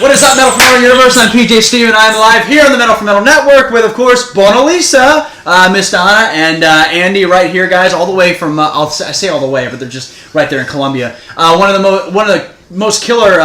What is up, Metal for Metal Universe? I'm PJ Steve, and I'm live here on the Metal for Metal Network with, of course, Bona, Miss Donna, and Andy right here, guys, all the way from, I say all the way, but they're just right there in Colombia. One of the most killer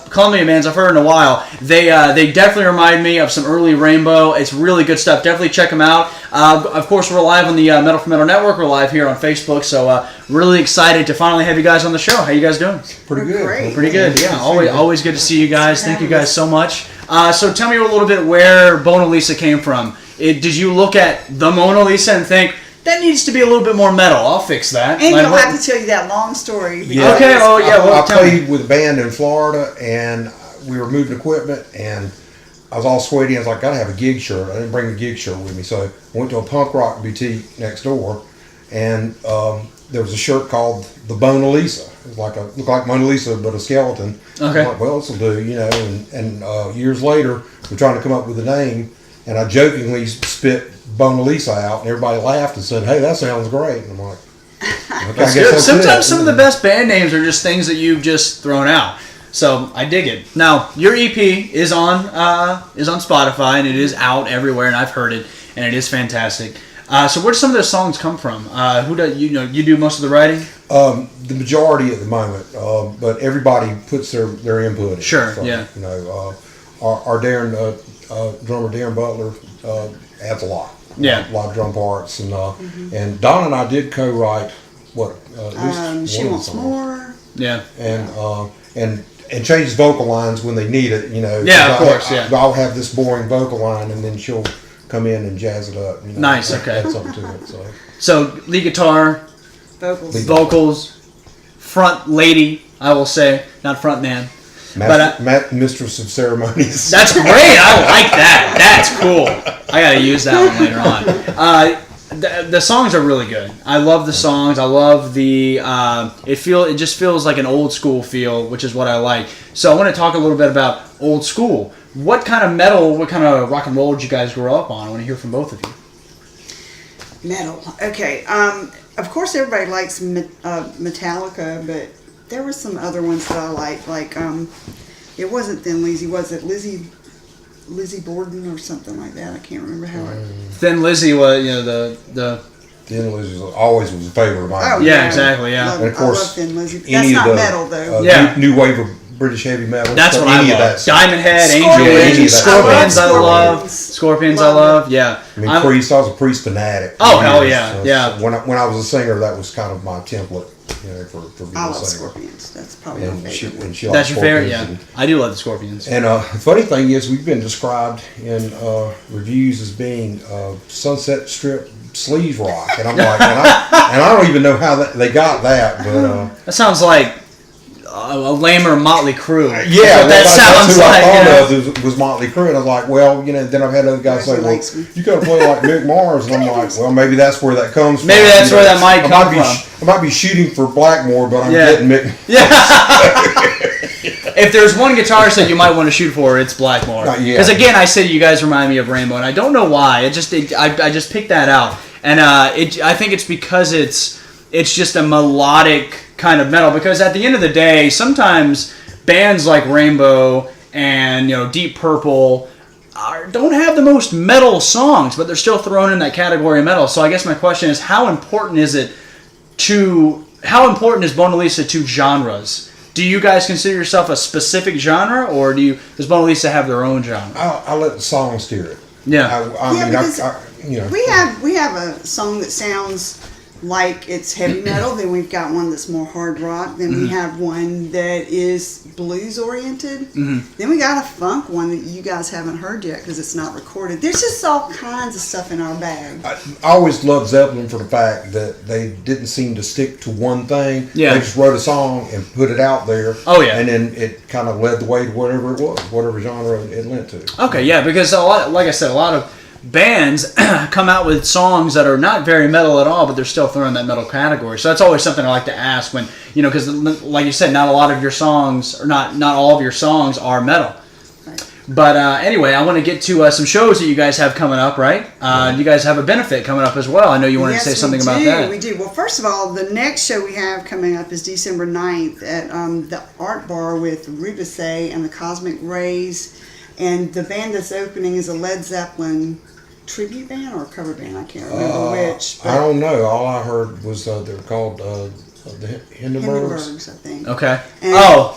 Colombian bands I've heard in a while. They definitely remind me of some early Rainbow. It's really good stuff. Definitely check them out. Of course, we're live on the Metal for Metal Network. We're live here on Facebook, so really excited to finally have you guys on the show. How you guys doing? Pretty good. Great. Pretty good. Yeah, always good to see you guys. Thank you guys so much. So tell me a little bit where Bona Lisa came from. Did you look at the Mona Lisa and think, that needs to be a little bit more metal? I'll fix that. And you'll have to tell you that long story. Yeah. Okay, oh yeah. Well, I played with a band in Florida, and we were moving equipment, and I was all sweaty. I was like, gotta have a gig shirt. I didn't bring a gig shirt with me, so I went to a punk rock boutique next door, and there was a shirt called the Bona Lisa. It was looked like Mona Lisa, but a skeleton. Okay. I'm like, well, this will do, you know. And years later, we're trying to come up with a name, and I jokingly spit Bona Lisa out, and everybody laughed and said, "Hey, that sounds great." And I'm like, okay, I guess that's sometimes some of the best band names are just things that you've just thrown out. So I dig it. Now your EP is on Spotify, and it is out everywhere, and I've heard it, and it is fantastic. So where do some of those songs come from? Who do you do most of the writing? The majority at the moment, but everybody puts their input in. Sure, So, yeah. You know, our Darren drummer Darren Butler adds a lot. Yeah. A lot of drum parts, and and Don and I did co-write at least She one Wants song. More. And change vocal lines when they need it. You know. Yeah, of course. Yeah. I'll have this boring vocal line, and then she'll come in and jazz it up. You know, Nice, okay. Add something to it. So lead guitar, vocals, front lady, I will say, not front man. Mistress of ceremonies. That's great. I like that. That's cool. I gotta use that one later on. The songs are really good. I love the songs. I love the. It just feels like an old school feel, which is what I like. So I want to talk a little bit about old school. What kind of metal, what kind of rock and roll did you guys grow up on? I want to hear from both of you. Metal. Okay. Of course, everybody likes Metallica, but there were some other ones that I liked. Like, it wasn't Thin Lizzy. Was it Lizzy Borden or something like that? I can't remember how it. Thin Lizzy was, the. Thin Lizzy always was a favorite of mine. Oh, yeah, exactly. Yeah. Love, And of course, I love Thin Lizzy. That's not metal though. New wave of British heavy metal. That's what I love. Diamond Head, Scorpions. Angel, Scorpions. I love. Scorpions. Scorpions. I love. Yeah. I mean, Priest. I was a Priest fanatic. Oh hell yeah, yeah. When I was a singer, that was kind of my template, you know, for being I a love singer. Scorpions. That's probably my favorite. And she That's likes your favorite. Scorpions. Yeah, I do love the Scorpions. And the funny thing is, we've been described in reviews as being Sunset Strip sleaze rock, and I'm like, and I don't even know how they got that, but that sounds like a lamer Motley Crue. yeah, that sounds that's who like. I thought of was Motley Crue, and I was like, well, you know. Then I've had other guys say, well, you got to play like Mick Mars, and I'm like, well, maybe that's where that comes from. Maybe that's where that might come from. I might be shooting for Blackmore, but I'm getting Mick. Yeah. If there's one guitarist that you might want to shoot for, it's Blackmore. Because again, I said you guys remind me of Rainbow, and I don't know why. I just picked that out, and I think it's because it's just a melodic kind of metal. Because at the end of the day, sometimes bands like Rainbow and Deep Purple don't have the most metal songs, but they're still thrown in that category of metal. So I guess my question is, how important is Bona Lisa to genres? Do you guys consider yourself a specific genre, or does Bona Lisa have their own genre? I let the song steer it. Yeah. We have a song that sounds like it's heavy metal. Then we've got one that's more hard rock. Then we have one that is blues oriented. Then we got a funk one that you guys haven't heard yet because it's not recorded. There's just all kinds of stuff in our bag. I always loved Zeppelin for the fact that they didn't seem to stick to one thing. Yeah. They just wrote a song and put it out there. Oh yeah. And then it kind of led the way to whatever it was, whatever genre it lent to. Okay, yeah, because like I said, a lot of bands come out with songs that are not very metal at all, but they're still thrown in that metal category. So that's always something I like to ask when, because like you said, not a lot of your songs, or not all of your songs are metal. Right. But anyway, I want to get to some shows that you guys have coming up, right? You guys have a benefit coming up as well. I know you wanted to say something about that. We do. Well, first of all, the next show we have coming up is December 9th at the Art Bar with Rubise and the Cosmic Rays. And the band that's opening is a Led Zeppelin tribute band or a cover band. I can't remember which. I don't know. All I heard was they're called the Hindenburgs. I think. Okay. And,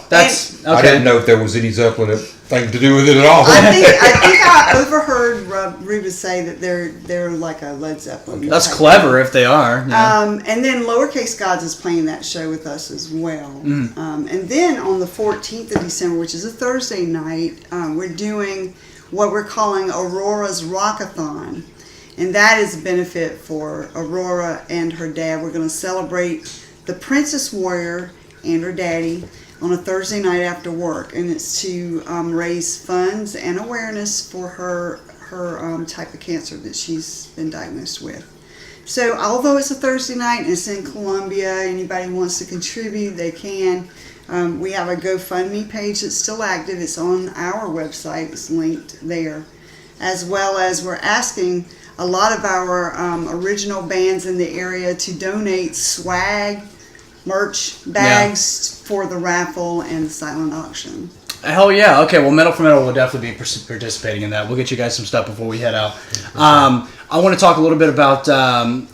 that's okay. I didn't know if there was any Zeppelin thing to do with it at all. I think I overheard Rubis say that they're like a Led Zeppelin. That's clever if they are. Yeah. And then Lowercase Gods is playing that show with us as well. And then on the 14th of December, which is a Thursday night, we're doing what we're calling Aurora's Rockathon. And that is a benefit for Aurora and her dad. We're going to celebrate the Princess Warrior and her daddy on a Thursday night after work. And it's to raise funds and awareness for her type of cancer that she's been diagnosed with. So although it's a Thursday night and it's in Columbia, anybody who wants to contribute, they can. We have a GoFundMe page that's still active. It's on our website. It's linked there. As well as we're asking a lot of our original bands in the area to donate swag, merch, bags for the raffle and the silent auction. Hell yeah. Okay, well, Metal for Metal will definitely be participating in that. We'll get you guys some stuff before we head out. I want to talk a little bit about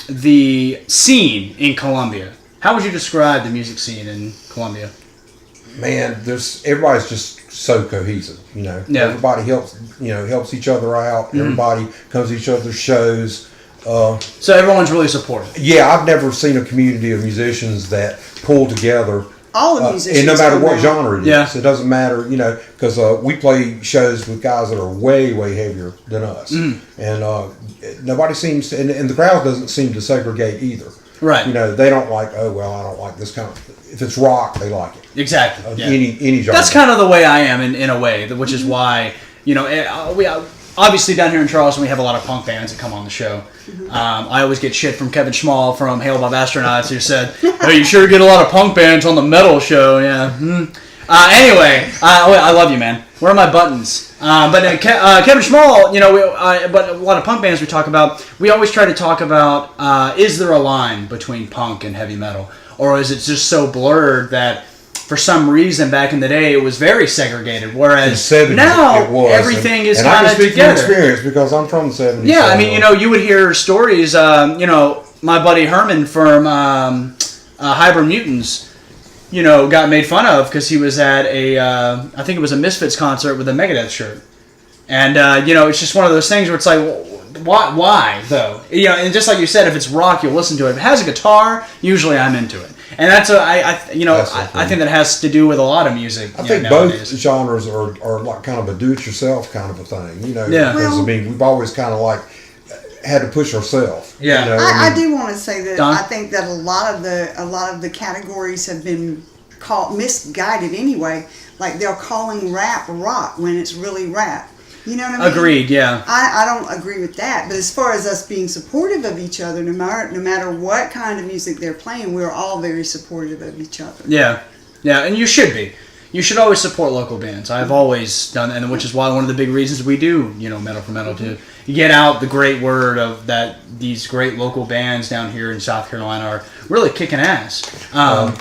the scene in Columbia. How would you describe the music scene in Columbia? Man, everybody's just so cohesive, Everybody helps each other out. Everybody comes to each other's shows. So everyone's really supportive. Yeah, I've never seen a community of musicians that pull together. All the musicians. And no matter what genre it is. Yeah. It doesn't matter, because we play shows with guys that are way, way heavier than us. And nobody seems to, and the crowd doesn't seem to segregate either. Right. They don't like, I don't like this kind of, if it's rock, they like it. Exactly. Any genre. That's kind of the way I am in a way, which is why, we obviously down here in Charleston we have a lot of punk bands that come on the show. I always get shit from Kevin Schmall from Hail Bob Astronauts who said, "Hey, you sure get a lot of punk bands on the metal show." Yeah. Anyway, I love you, man. Where are my buttons? But Kevin Schmall, but a lot of punk bands we talk about, we always try to talk about, is there a line between punk and heavy metal? Or is it just so blurred that for some reason back in the day it was very segregated, whereas now everything is kind of together. And I can speak from experience because I'm from the 70s. Yeah, I mean, you would hear stories, my buddy Herman from Hybrid Mutants, got made fun of because he was at I think it was a Misfits concert with a Megadeth shirt. And, it's just one of those things where it's like, well, why though? And just like you said, if it's rock, you'll listen to it. If it has a guitar, usually I'm into it. And that's I think that has to do with a lot of music. I think nowadays. Both genres are like kind of a do-it-yourself kind of a thing. Yeah. Because we've always kind of like had to push ourselves. Yeah. I do want to say that Don? I think that a lot of the categories have been misguided anyway. Like they're calling rap rock when it's really rap. You know what I mean? Agreed, yeah. I don't agree with that. But as far as us being supportive of each other, no matter what kind of music they're playing, we're all very supportive of each other. Yeah. Yeah, and you should be. You should always support local bands. I've always done that, and which is why one of the big reasons we do, Metal for Metal, to get out the great word of that these great local bands down here in South Carolina are really kicking ass.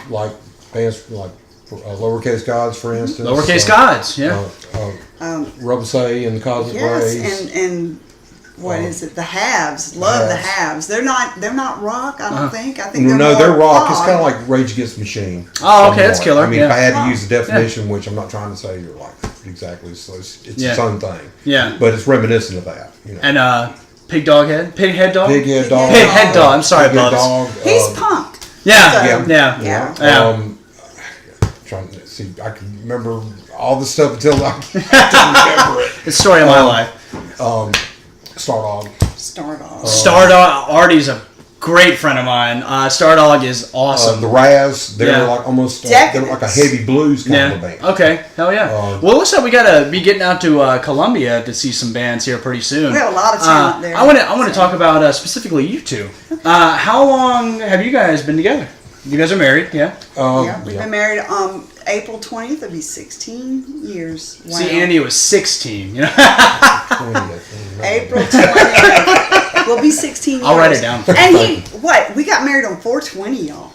Like bands like Lowercase Gods, for instance. Lowercase Gods, yeah. Rubise and the Cosmic Rays. Yes, and what is it? The Haves. Love the Haves. They're not rock, I don't think. I think they're rock. It's kind of like Rage Against the Machine. Oh, okay, that's killer. I mean, if I had to use the definition, which I'm not trying to say you're like exactly, so it's its own thing. Yeah. But it's reminiscent of that. And Pig Head Dog? Pig Head Dog. I'm sorry, Bubs. He's punk. Yeah. Trying to see, I can remember all the stuff until I can't remember it. It's the story of my life. Stardog. Stardog. Artie's a great friend of mine. Stardog is awesome. The Raz, they're like almost they're like a heavy blues kind of band. Okay, hell yeah. Well, looks like we gotta be getting out to Columbia to see some bands here pretty soon. We have a lot of talent there. I want to talk about specifically you two. How long have you guys been together? You guys are married, yeah? We've been married. April 20th will be 16 years. Wow. See, Andy was 16. You know. April 20th will be 16 years. I'll write it down. And we got married on 420, y'all.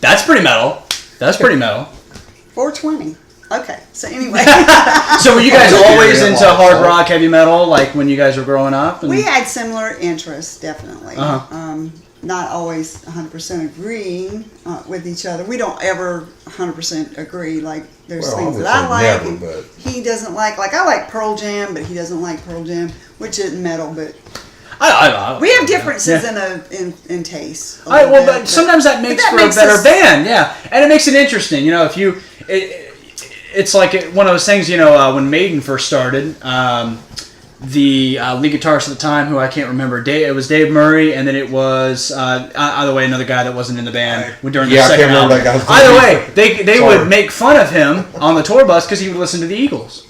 That's pretty metal. 420. Okay, so anyway. So were you guys always into hard rock, heavy metal, like when you guys were growing up? We had similar interests, definitely. Uh-huh. Not always 100% agreeing with each other. We don't ever 100% agree. Like, there's things that I like and he doesn't like. Like, I like Pearl Jam, but he doesn't like Pearl Jam, which isn't metal, but... we have differences in taste. But sometimes that makes for a better band, yeah. And it makes it interesting. You know, if you... It's like one of those things, you know, when Maiden first started... the lead guitarist at the time, who I can't remember, it was Dave Murray, and then it was either way another guy that wasn't in the band during the second album. Either way, they would make fun of him on the tour bus because he would listen to the Eagles.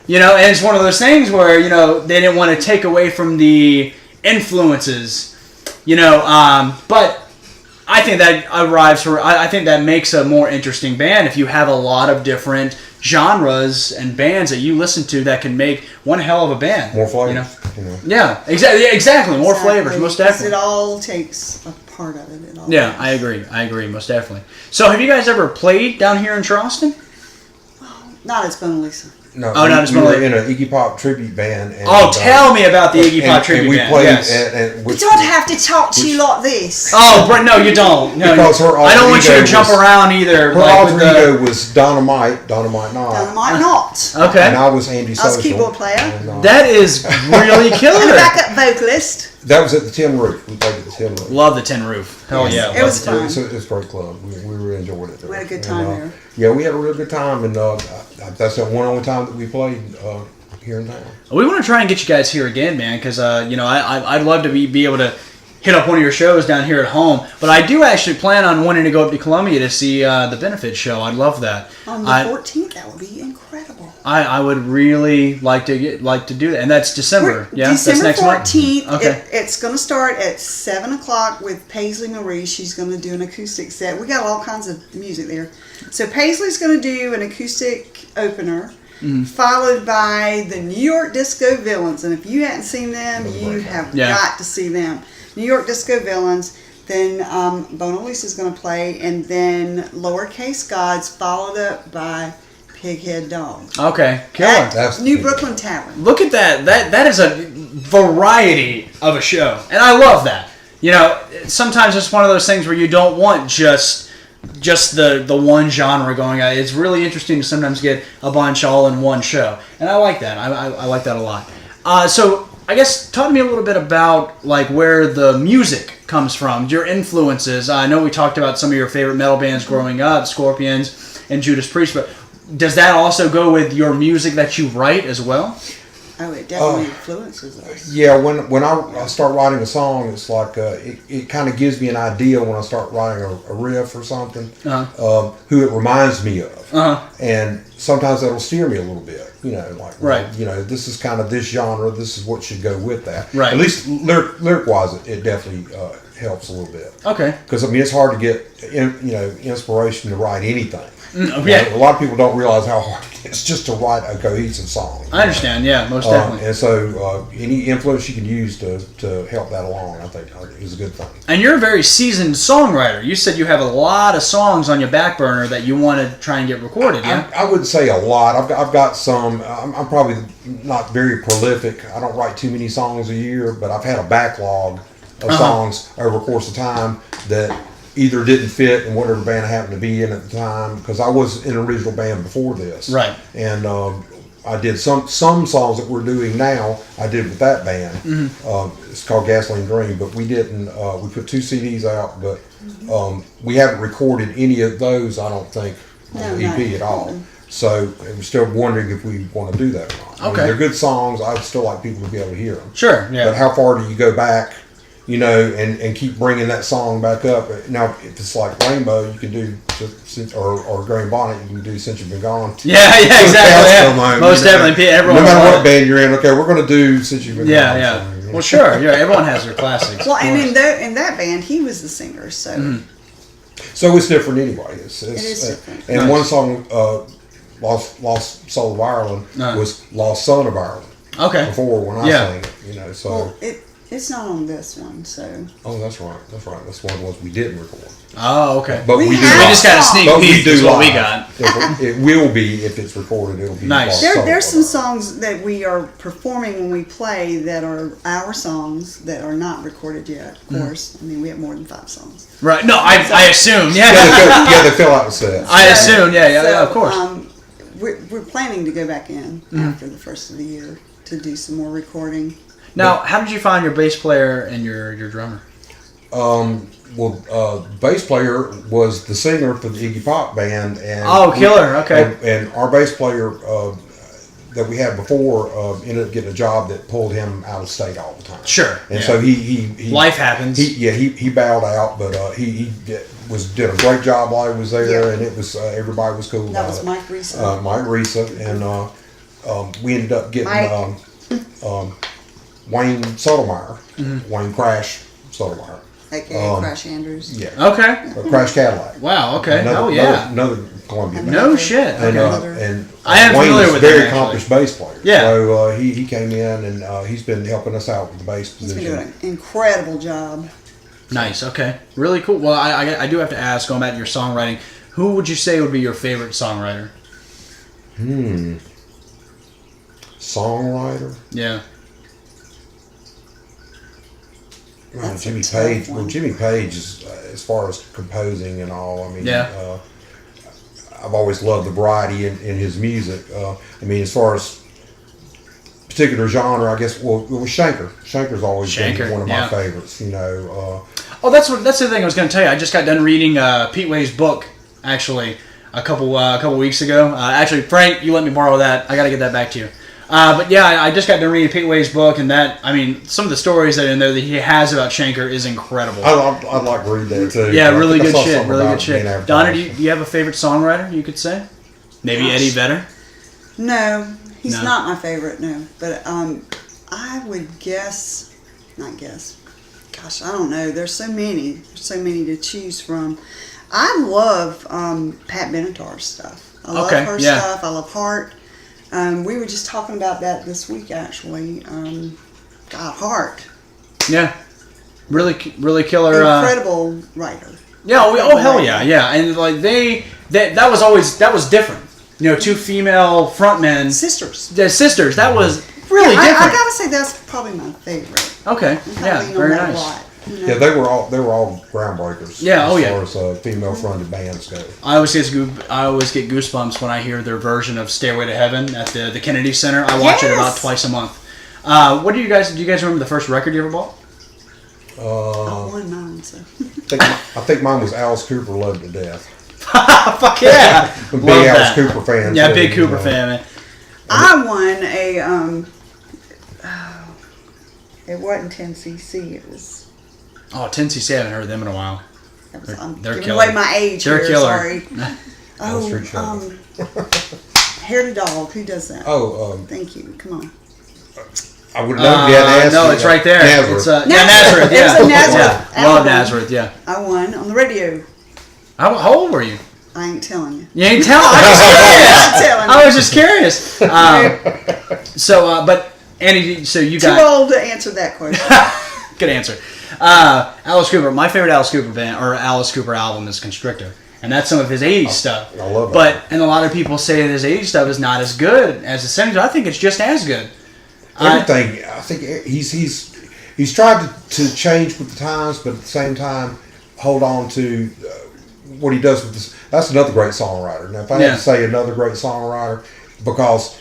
You know, and it's one of those things where, you know, they didn't want to take away from the influences. You know, but I think that I think that makes a more interesting band if you have a lot of different genres and bands that you listen to that can make one hell of a band. More flavors. You know? Yeah, exactly. More flavors, most definitely. It all takes a part of it. Yeah, I agree, most definitely. So have you guys ever played down here in Charleston? Not as Bona Lisa. No, we were in an Iggy Pop tribute band. And, tell me about the Iggy Pop tribute band. Played, yes. We don't have to talk to you like this. Oh, no, you don't. No, because her I don't want you to jump around either. Her alter ego was Dynamite Not. Okay. And I was Andy Social. I was keyboard player. And, that is really killer. And a backup vocalist. That was at the Tin Roof. We played at the Tin Roof. Love the Tin Roof. Hell yeah. It was fun. It's a great club. We really enjoyed it there. We had a good time there. Yeah, we had a real good time, and that's the one only time that we played here in town. We want to try and get you guys here again, man, because you know, I'd love to be able to hit up one of your shows down here at home. But I do actually plan on wanting to go up to Columbia to see the benefit show. I'd love that. On the 14th, that would be incredible. I would really like to do that, and that's December. December that's next 14th. Month? Okay. It's going to start at 7:00 with Paisley Marie. She's going to do an acoustic set. We got all kinds of music there. So Paisley's going to do an acoustic opener, followed by the New York Disco Villains. And if you hadn't seen them, you have got to see them. New York Disco Villains. Then Bona Lisa's going to play, and then Lowercase Gods, followed up by Pighead Dog. Okay, killer. At New Brooklyn Tavern. Look at that. That is a variety of a show, and I love that. You know, sometimes it's one of those things where you don't want just the one genre going on. It's really interesting to sometimes get a bunch all in one show, and I like that. I like that a lot. So I guess talk to me a little bit about like where the music comes from, your influences. I know we talked about some of your favorite metal bands growing up, Scorpions and Judas Priest, but does that also go with your music that you write as well? Oh, it definitely influences us. Yeah, when I start writing a song, it's like it kind of gives me an idea when I start writing a riff or something, who it reminds me of, and sometimes that'll steer me a little bit. You know, like you know, this is kind of this genre. This is what should go with that. Right. At least lyric wise, it definitely helps a little bit. Okay. Because I mean, it's hard to get inspiration to write anything. Yeah. A lot of people don't realize how hard it is just to write a cohesive song. I understand, yeah, most definitely. And so any influence you can use to help that along, I think, is a good thing. And you're a very seasoned songwriter. You said you have a lot of songs on your back burner that you want to try and get recorded, yeah? I wouldn't say a lot. I've got some. I'm probably not very prolific. I don't write too many songs a year, but I've had a backlog of songs over the course of time that either didn't fit in whatever band I happened to be in at the time, because I was in an original band before this. Right. And I did some songs that we're doing now, I did with that band. It's called Gasoline Dream, but we didn't, we put 2 CDs out, but we haven't recorded any of those, I don't think, on the EP at all. So we're still wondering if we want to do that or not. I mean, they're good songs, I'd still like people to be able to hear them. Sure, yeah. But how far do you go back, you know, and keep bringing that song back up? Now, if it's like Rainbow, you can do, or Green Bonnet, you can do Since You've Been Gone. Yeah, exactly. Yeah. Most definitely. Everyone, no matter what band you're in, okay, we're going to do Since You've Been Gone. Yeah. Well, sure. Yeah, everyone has their classics. Well, and in that band, he was the singer, so. So it's different anyway. It is different. And Nice. one song, Lost Soul of Ireland, was Lost Son of Ireland. Okay. Before when I sang it, so. Well, it's not on this one, so. Oh, that's right. That's one of the ones we didn't record. Oh, okay. But We we, have do. just got a sneak But peek. we do Is what we live. got. It will be if it's recorded. It'll be Nice. Lost There's Soul some of Ireland. songs that we are performing when we play that are our songs that are not recorded yet. Of course, I mean we have more than 5 songs. Right. No, I assume. Yeah. They fill out the set. I assume. Yeah, of course. We're planning to go back in after the first of the year to do some more recording. Now, how did you find your bass player and your drummer? Bass player was the singer for the Iggy Pop band, and killer. Okay. And our bass player that we had before ended up getting a job that pulled him out of state all the time. Sure. And so he life happens. He bowed out, but he did a great job while he was there, Yeah. and it was everybody was cool. That about was it. Mike Risa. Mike Risa, and we ended up getting Wayne Sotomayor, Wayne Crash Sotomayor. AKA Crash Andrews. Yeah. Okay. Crash Cadillac. Wow. Okay. Another Columbia band. No shit. And, Okay. and I am Wayne familiar is a with very him, actually. accomplished bass player. Yeah. So he came in and he's been helping us out with the bass He's position. been doing an incredible job. Nice. Okay. Really cool. Well, I do have to ask, going back to your songwriting, who would you say would be your favorite songwriter? Songwriter. Yeah. That's Jimmy a tough Page. one. Well, Jimmy Page is as far as composing and all. I mean, Yeah. I've always loved the variety in his music. I mean, as far as particular genre, I guess. Well, it was Shanker. Shanker's always Shanker, been one of my yeah. favorites. Oh, that's the thing I was going to tell you. I just got done reading Pete Way's book, actually, a couple weeks ago. Actually, Frank, you let me borrow that. I got to get that back to you. But yeah, I just got done reading Pete Way's book, and some of the stories that are in there that he has about Shanker is incredible. I'd like to read that too. Yeah, I really think I good saw shit. something Really about good it being shit. advertised. Donna, do you have a favorite songwriter you could say? Maybe Gosh. Eddie Vedder? No, he's No. not my favorite. No, but I would not guess. Gosh, I don't know. There's so many. There's so many to choose from. I love Pat Benatar's stuff. I love Okay, her yeah. stuff. I love Heart. We were just talking about that this week, actually. God, Heart. Yeah. Really killer. Incredible writer. Yeah, oh hell yeah, yeah. And like that was different. You know, 2 female frontmen. Sisters. The sisters. That was really I different. gotta say that's probably my favorite. Okay. I Yeah, lean on very that a nice. lot, you know? Yeah, they were all groundbreakers. Yeah, oh, yeah. As far as female fronted bands go. I always get goosebumps when I hear their version of "Stairway to Heaven" at the Kennedy Center. I watch it about Yes! twice a month. Do you guys remember the first record you ever bought? I won mine, so. I think mine was Alice Cooper, Loved to Death. Fuck yeah! I'm a Love big Alice that. Cooper fan. Yeah, too, big you Cooper know. fan, man. I won it wasn't 10cc, it was, Oh, 10cc, I haven't heard them in a while. I'm They're giving killer. away my age They're here, killer. sorry. Wall Street Show. Hair to Dog, who does that? Thank you, come on. I would have known if you hadn't asked no, me. it's right there. Nazareth. It's Nazareth. It was Yeah, a Nazareth yeah. Love album. Nazareth. Yeah. I won on the radio. How old were you? I ain't telling you. You ain't telling. I was just curious. I'm I telling was you. just curious. So, but Andy, so you Too got old to answer that question. good answer. Alice Cooper. My favorite Alice Cooper band or Alice Cooper album is Constrictor, and that's some of his '80s stuff. I love But and a lot of people say that his '80s stuff is not as good as the '70s. I think it's just as good. Everything. I think he's tried to change with the times, but at the same time hold on to what he does with this. That's another great songwriter. Now, if I had to say another great songwriter, because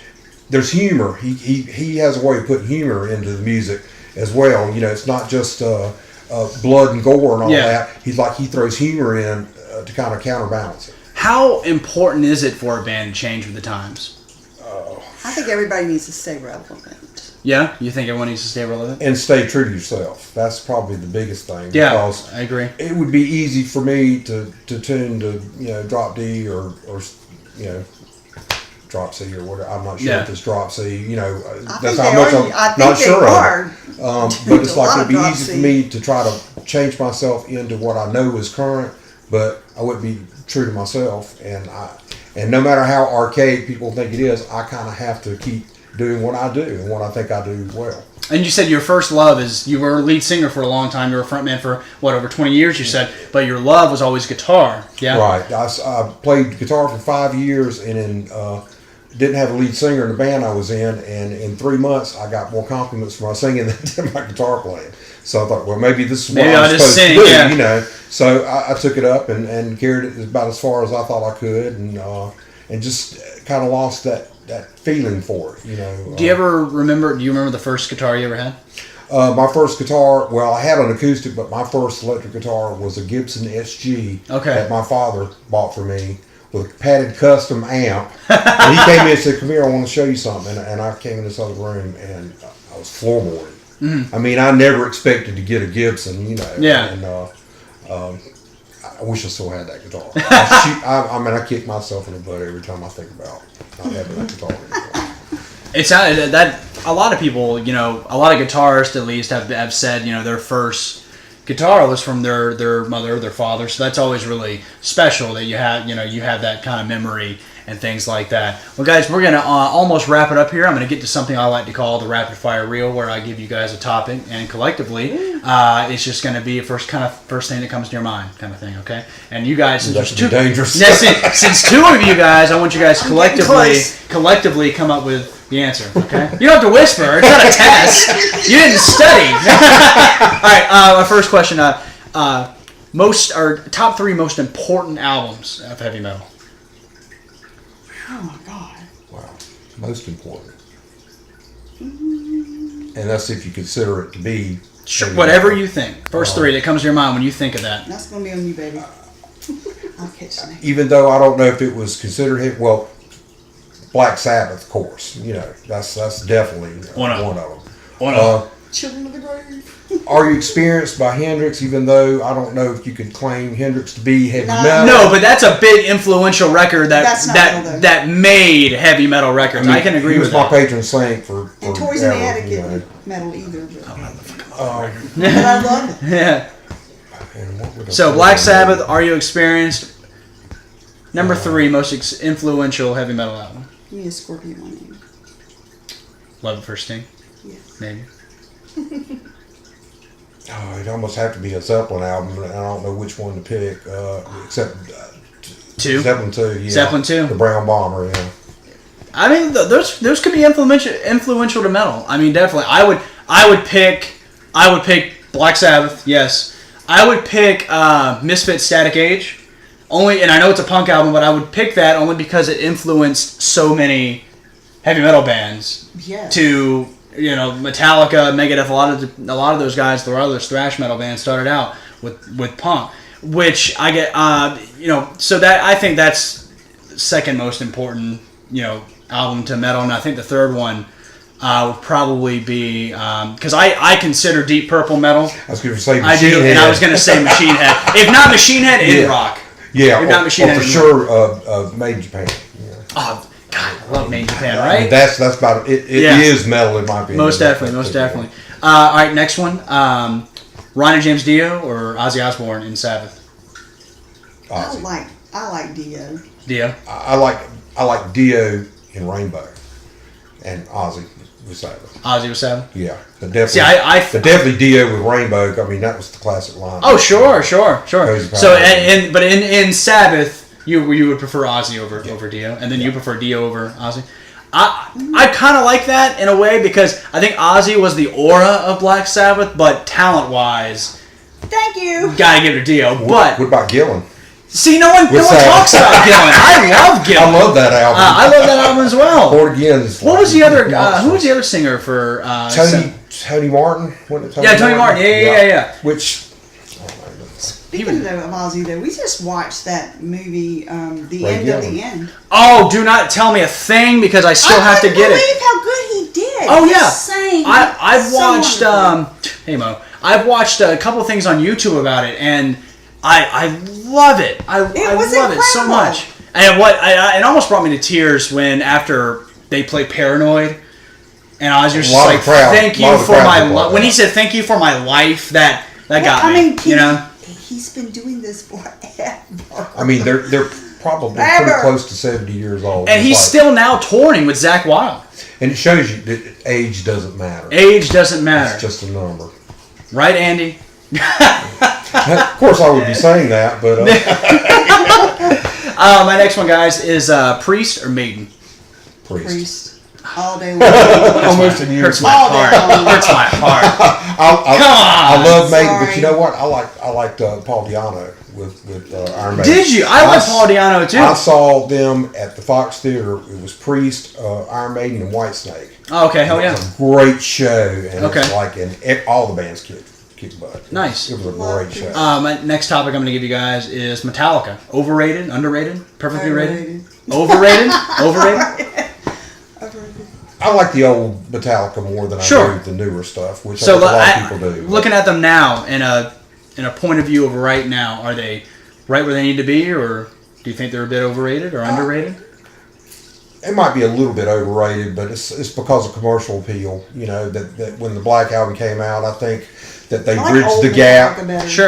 there's humor. He has a way of putting humor into the music as well. You know, it's not just blood and gore and all that. He throws humor in to kind of counterbalance it. How important is it for a band to change with the times? I think everybody needs to stay relevant. Yeah, you think everyone needs to stay relevant? And stay true to yourself. That's probably the biggest thing. Yeah, because I agree. it would be easy for me to tune to drop D or drop C or whatever. I'm not sure if it's drop C. That's how much I'm not sure of it. But it's like it'd be easy for me to try to change myself into what I know is current but I wouldn't be true to myself. And no matter how archaic people think it is, I kind of have to keep doing what I do and what I think I do well. And you said your first love is you were a lead singer for a long time. You were a frontman for over 20 years. You said, but your love was always guitar. Yeah, right. I played guitar for 5 years, and then didn't have a lead singer in the band I was in. And in 3 months, I got more compliments from my singing than my guitar playing. So I thought, well, maybe this is what I'm supposed to do. Yeah. You know. So I took it up and carried it about as far as I thought I could, and just kind of lost that feeling for it, you know. Do you remember the first guitar you ever had? My first guitar, well, I had an acoustic, but my first electric guitar was a Gibson SG that my father bought for me with a padded custom amp. And he came in and said, "Come here, I want to show you something." And I came in this other room, and I was floorboarded. I mean, I never expected to get a Gibson, you know. Yeah. And I wish I still had that guitar. I kick myself in the butt every time I think about not having that guitar anymore. It's that a lot of people, you know, a lot of guitarists at least have said, you know, their first guitar was from their mother or their father. So that's always really special that you have that kind of memory and things like that. Well, guys, we're going to almost wrap it up here. I'm going to get to something I like to call the rapid fire reel, where I give you guys a topic, and collectively, it's just going to be first thing that comes to your mind, kind of thing. Okay, and you guys, since there's dangerous. Since two of you guys, I want you guys collectively come up with the answer. Okay, you don't have to whisper. It's not a test. You didn't study. All right. My first question: top 3 most important albums of heavy metal. Oh my God. Wow. Most important. And that's if you consider it to be... Sure, whatever you think. First 3 that comes to your mind when you think of that. That's going to be on you, baby. I'll catch that. Even though I don't know if it was considered... Well, Black Sabbath, of course. You know, that's definitely one of them. One of them. Children of the Grave. Are you experienced by Hendrix, even though I don't know if you could claim Hendrix to be heavy metal? No, but that's a big influential record that made heavy metal records. I can agree with that. He was my patron saint for and Toys in the Attic isn't metal either. But I love it. Yeah. So Black Sabbath, Are You Experienced? Number 3 most influential heavy metal album. Give me a Scorpion on name. Love at First Sting? Yes. Maybe. It'd almost have to be a Zeppelin album, but I don't know which one to pick, except 2? Zeppelin 2, yeah. Zeppelin 2? The Brown Bomber, yeah. I mean, those could be influential to metal. I mean, definitely. I would pick Black Sabbath, yes. I would pick Misfits Static Age. And I know it's a punk album, but I would pick that only because it influenced so many heavy metal bands. Yes. To, you know, Metallica, Megadeth, a lot of those guys, a lot of those thrash metal bands started out with punk, which I get, so that I think that's second most important, album to metal, and I think the third one would probably be because I consider Deep Purple metal. I was going to say Machine I do, Head. and I was going to say Machine Head. If not Machine Head, in rock. Yeah, if not Machine Head, for sure. Made in Japan. Yeah. Oh God, I love Made in Japan, right? That's about it. It is metal in my opinion. Most definitely. All right, next one. Ronnie James Dio or Ozzy Osbourne in Sabbath? Ozzy. I like Dio. Dio. I like Dio in Rainbow, and Ozzy with Sabbath. Ozzy with Sabbath. Yeah, but definitely. See, definitely Dio with Rainbow. I mean, that was the classic line. Oh, sure. So, but in Sabbath, you would prefer Ozzy over Dio, and then you prefer Dio over Ozzy. I kind of like that in a way because I think Ozzy was the aura of Black Sabbath, but talent-wise, thank you. Gotta give it to Dio. But what about Gillan? See, no one talks about Gillan. I love Gillan. I love that album. I love that album as well. Born Again. What was the other? Who was the other singer for? Tony Martin. Tony Martin. Yeah. Which. Speaking of Ozzy, though, we just watched that movie, The End of the End. Oh, do not tell me a thing because I still have to get it. I can't believe how good he did. Oh yeah, sang. I've watched. Hey Mo, I've watched a couple things on YouTube about it, and I love it. I love it so much. And it almost brought me to tears when after they played Paranoid, and I was just like, "Thank you for my life." When he said, "Thank you for my life," that got me. Can he's been doing this forever. I mean, they're probably pretty close to 70 years old. And he's still now touring with Zakk Wylde. And it shows you that age doesn't matter. Age doesn't matter. It's just a number. Right, Andy? Of course, I would be saying that, but... my next one, guys, is Priest or Maiden? Priest. All day long. Almost a year. Hurts my heart. Hurts my heart. I love Maiden, but you know what? I liked Paul Di'Anno with Iron Maiden. Did you? I like Paul Di'Anno too. I saw them at the Fox Theater. It was Priest, Iron Maiden, and Whitesnake. Oh, okay, hell yeah. It was a great show, and it's like all the bands kicked butt. Nice. It was a great show. My next topic I'm going to give you guys is Metallica. Overrated, underrated, perfectly rated? Overrated? Overrated? I like the old Metallica more than I do the newer stuff, which a lot of people do. Looking at them now, in a point of view of right now, are they right where they need to be, or do you think they're a bit overrated or underrated? It might be a little bit overrated, but it's because of commercial appeal. You know, that when the Black Album came out, I think that they bridged the gap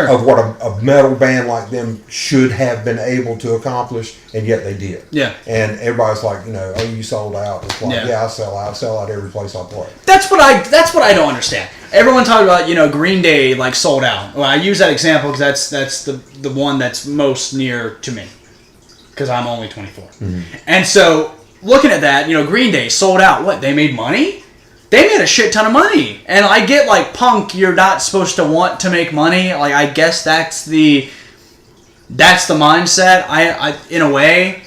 of what a metal band like them should have been able to accomplish, and yet they did. Yeah. And everybody's like, oh, you sold out. It's like, I sell out every place I play. That's what I don't understand. Everyone talks about, Green Day like sold out. Well, I use that example because that's the one that's most near to me, because I'm only 24. Mm-hmm. And so looking at that, Green Day sold out. What, they made money? They made a shit ton of money. And I get, like, punk, you're not supposed to want to make money. Like, I guess that's the mindset. I in a way,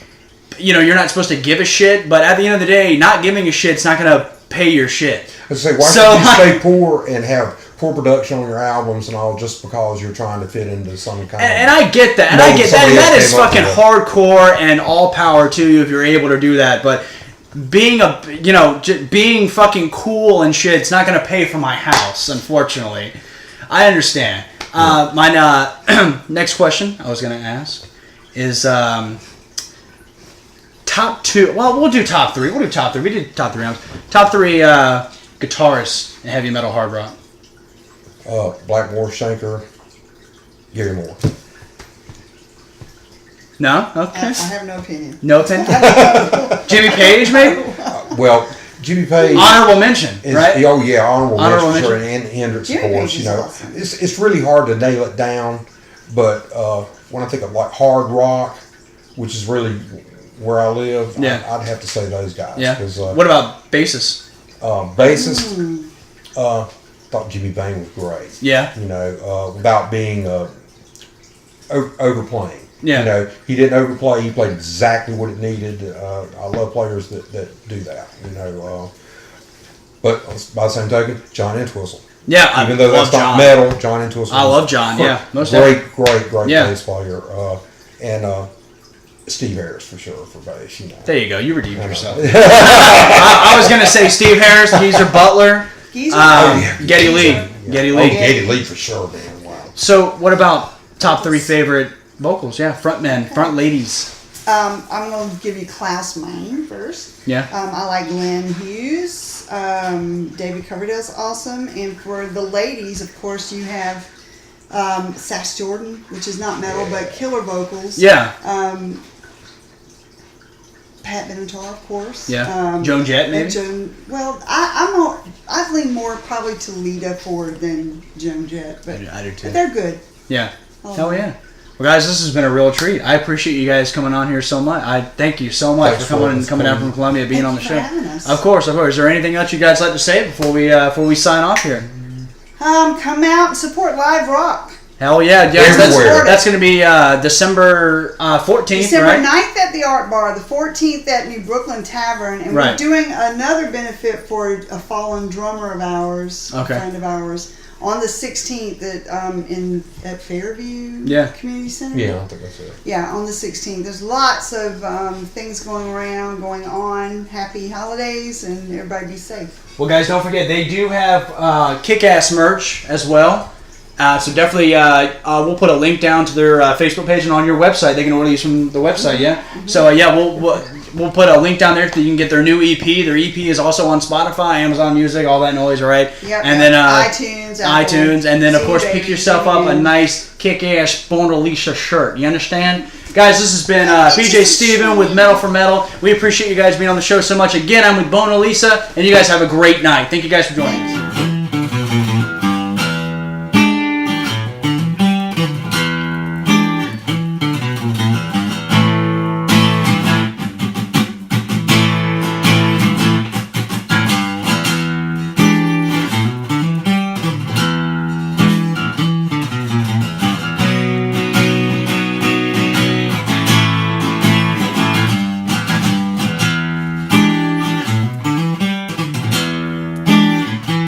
you're not supposed to give a shit, but at the end of the day, not giving a shit's not going to pay your shit. I was say, why should you stay poor and have poor production on your albums and all just because you're trying to fit into some kind of... And I get that. And I get that. And that is fucking hardcore, and all power to you if you're able to do that. But being being fucking cool and shit, it's not going to pay for my house, unfortunately. I understand. My next question I was going to ask is top two. Well, we'll do top three. We did top three rounds. Top three guitarists in heavy metal hard rock. Blackmore, Schenker, Gary Moore. No? Okay. I have no opinion. No opinion? Jimmy Page, maybe? Well, Jimmy Page... Honorable mention, right? Oh, yeah, honorable mention. Sure, mention. And Hendrix, Jimmy of course. Page is awesome. It's really hard to nail it down, but when I think of like hard rock, which is really where I live, I'd have to say those guys. Yeah. What about bassists? Bassist, thought Jimmy Bain was great. Yeah. Without being overplaying. Yeah. He didn't overplay. He played exactly what it needed. I love players that do that. But by the same token, John Entwistle. Yeah, even though that's not metal, John Entwistle. I love John. Yeah, most great bass player. And Steve Harris for sure for bass. There you go. You redeemed yourself. I was gonna say Steve Harris, Geezer Butler, Geddy Lee. Yeah. Geddy Lee. Geddy Lee for sure, man. Wow. So, what about top three favorite vocals? Yeah, front men, front ladies. I'm going to give you Klaus Meine first. Yeah. I like Glenn Hughes. David Coverdale's awesome. And for the ladies, of course, you have Sash Jordan, which is not metal, but killer vocals. Yeah. Pat Benatar, of course. Yeah. Joan Jett, maybe? Well, I lean more probably to Lita Ford than Joan Jett. But I do too. But they're good. Yeah. Hell yeah. Well, guys, this has been a real treat. I appreciate you guys coming on here so much. I thank you so much for coming down from Columbia, being on the show. Having us. Of course. Is there anything else you guys like to say before we sign off here? Come out and support live rock. Hell yeah, that's going to be December 14th, December right? 9th at the Art Bar, the 14th at New Brooklyn Tavern, and we're doing another benefit for a fallen drummer of ours, a friend of ours, on the 16th at Fairview Community Center. Yeah, I think that's it. Yeah, on the 16th. There's lots of things going on. Happy holidays, and everybody be safe. Well, guys, don't forget, they do have kick-ass merch as well. So definitely, we'll put a link down to their Facebook page and on your website. They can order these from the website, yeah? Mm-hmm. So, we'll we'll put a link down there so you can get their new EP. Their EP is also on Spotify, Amazon Music, all that noise, right? Yep. And then iTunes, Apple, and then of CD course Baby, pick yourself CD up a Baby. nice kick-ass Bona Lisa shirt. You understand? Guys, this has been PJ Steven with Metal for Metal. We appreciate you guys being on the show so much. Again, I'm with Bona Lisa, and you guys have a great night. Thank you guys for joining us.